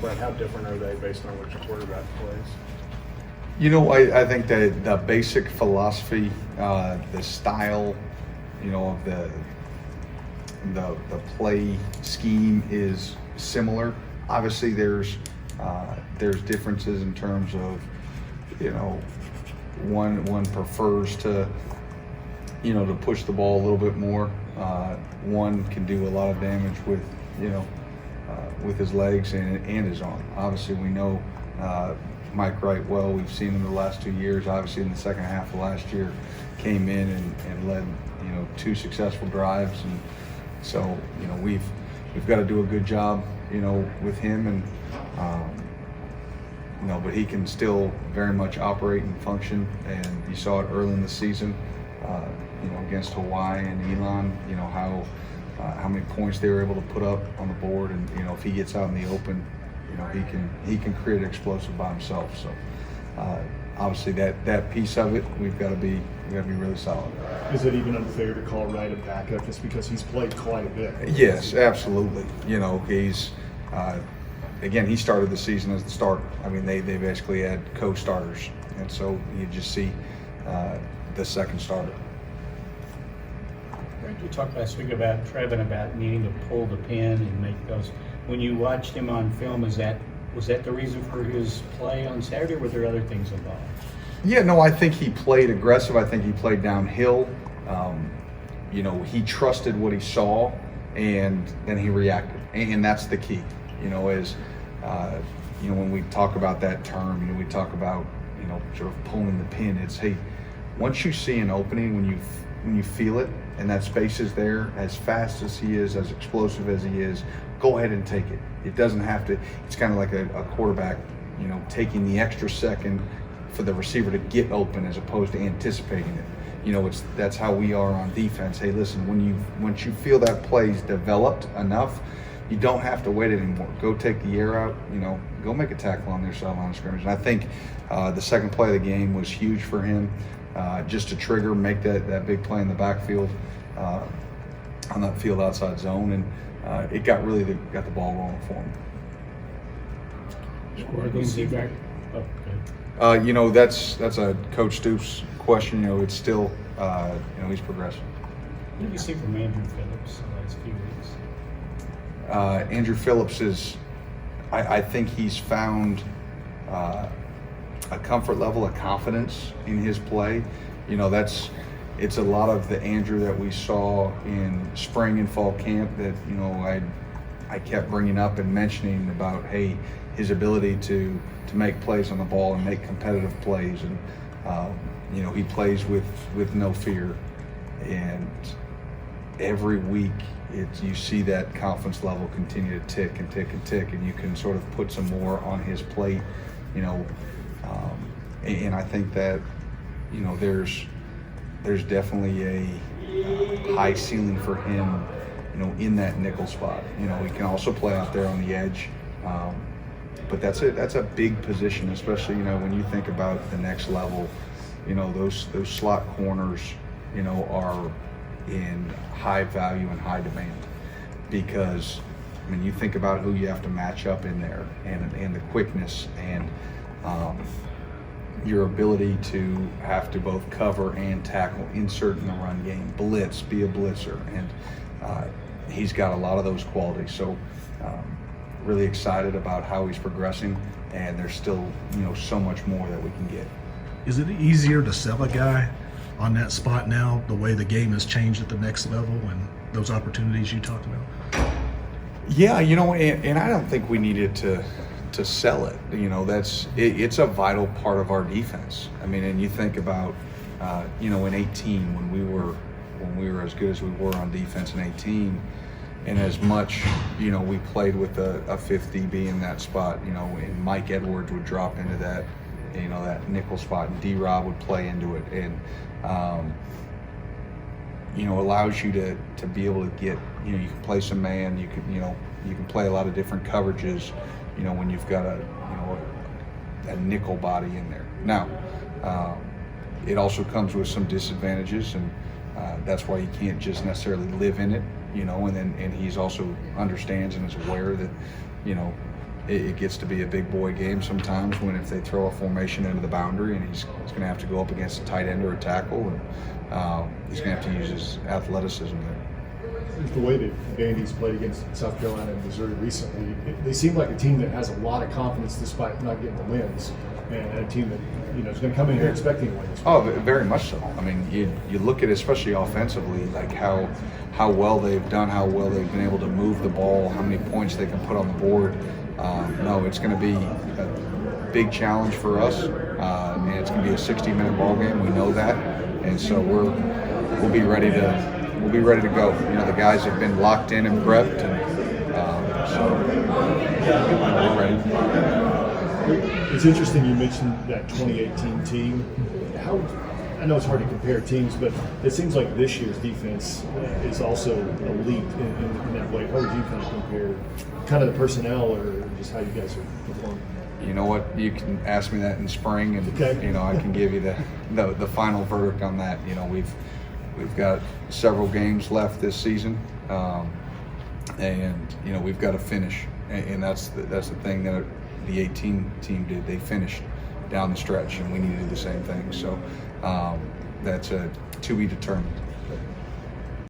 but how different are they based on which quarterback plays? You know, I think that the basic philosophy, the style, you know, of the play scheme is similar. Obviously, there's differences in terms of, you know, one prefers to, you know, to push the ball a little bit more. One can do a lot of damage with, you know, with his legs and his arm. Obviously, we know Mike Wright well. We've seen him the last 2 years. Obviously, in the second half of last year, came in and led, you know, 2 successful drives. And so, you know, we've got to do a good job, you know, with him. And you know, but he can still very much operate and function. And you saw it early in the season, you know, against Hawaii and Elon. You know how many points they were able to put up on the board. And you know, if he gets out in the open, you know, he can create explosive by himself. So obviously that piece of it, we've got to be really solid. Is it even unfair to call Wright a backup just because he's played quite a bit? Yes, absolutely. You know, he's again, he started the season as the starter. I mean, they basically had co-starters, and so you just see the second starter. You talked last week about Trevin about needing to pull the pin and make those. When you watched him on film, was that the reason for his play on Saturday, or were there other things involved? Yeah, no, I think he played aggressive. I think he played downhill. You know, he trusted what he saw, and then he reacted, and that's the key. You know, is you know, when we talk about that term, you know, we talk about, you know, sort of pulling the pin. It's, hey, once you see an opening, when you feel it, and that space is there, as fast as he is, as explosive as he is, go ahead and take it. It doesn't have to. It's kind of like a quarterback, you know, taking the extra second for the receiver to get open as opposed to anticipating it. You know, that's how we are on defense. Hey, listen, once you feel that play's developed enough, you don't have to wait anymore. Go take the air out. You know, go make a tackle on their sideline of scrimmage. And I think the second play of the game was huge for him, just to trigger, make that big play in the backfield on that field outside zone, and it got the ball rolling for him. You know, that's a Coach Stoops question. You know, it's still, you know, he's progressing. What have you seen from Andrew Phillips the last few weeks? Andrew Phillips is, I think he's found a comfort level, a confidence in his play. You know, it's a lot of the Andrew that we saw in spring and fall camp that, you know, I kept bringing up and mentioning about, hey, his ability to make plays on the ball and make competitive plays. And, you know, he plays with no fear. And every week you see that confidence level continue to tick and tick and tick, and you can sort of put some more on his plate, you know. And I think that, you know, there's definitely a high ceiling for him, you know, in that nickel spot. You know, he can also play out there on the edge. But that's a big position, especially, you know, when you think about the next level. You know, those slot corners, you know, are in high value and high demand, because I mean, you think about who you have to match up in there, and the quickness, and your ability to have to both cover and tackle, insert in the run game, blitz, be a blitzer, and he's got a lot of those qualities. So really excited about how he's progressing, and there's still, you know, so much more that we can get. Is it easier to sell a guy on that spot now, the way the game has changed at the next level and those opportunities you talked about? Yeah, you know, and I don't think we needed to sell it. You know, it's a vital part of our defense. I mean, and you think about, you know, in 18 when we were as good as we were on defense in 18, and as much, you know, we played with a 50 DB in that spot, you know, and Mike Edwards would drop into that, you know, that nickel spot, and D-Rob would play into it, and you know, allows you to be able to get, you know, you can play some man, you can play a lot of different coverages, you know, when you've got a nickel body in there. Now, it also comes with some disadvantages, and that's why you can't just necessarily live in it, you know. And he's also understands and is aware that, you know, it gets to be a big boy game sometimes when if they throw a formation into the boundary and he's going to have to go up against a tight end or a tackle, and he's going to have to use his athleticism there. The way that Vandy's played against South Carolina and Missouri recently, they seem like a team that has a lot of confidence despite not getting the wins, and a team that is going to come in here expecting wins. Oh, very much so. I mean, you look at it, especially offensively, like how well they've done, how well they've been able to move the ball, how many points they can put on the board. No, it's going to be a big challenge for us, and it's going to be a 60-minute ball game. We know that, and so we'll be ready to go. The guys have been locked in and prepped, and so we're ready. It's interesting you mentioned that 2018 team. I know it's hard to compare teams, but it seems like this year's defense is also elite in that way. How would you kind of compare kind of the personnel or just how you guys are performing? You know what? You can ask me that in spring, and okay. I can give you the final verdict on that. We've got several games left this season, and we've got to finish, and that's the thing that the 18 team did. They finished down the stretch, and we need to do the same thing. So that's to be determined.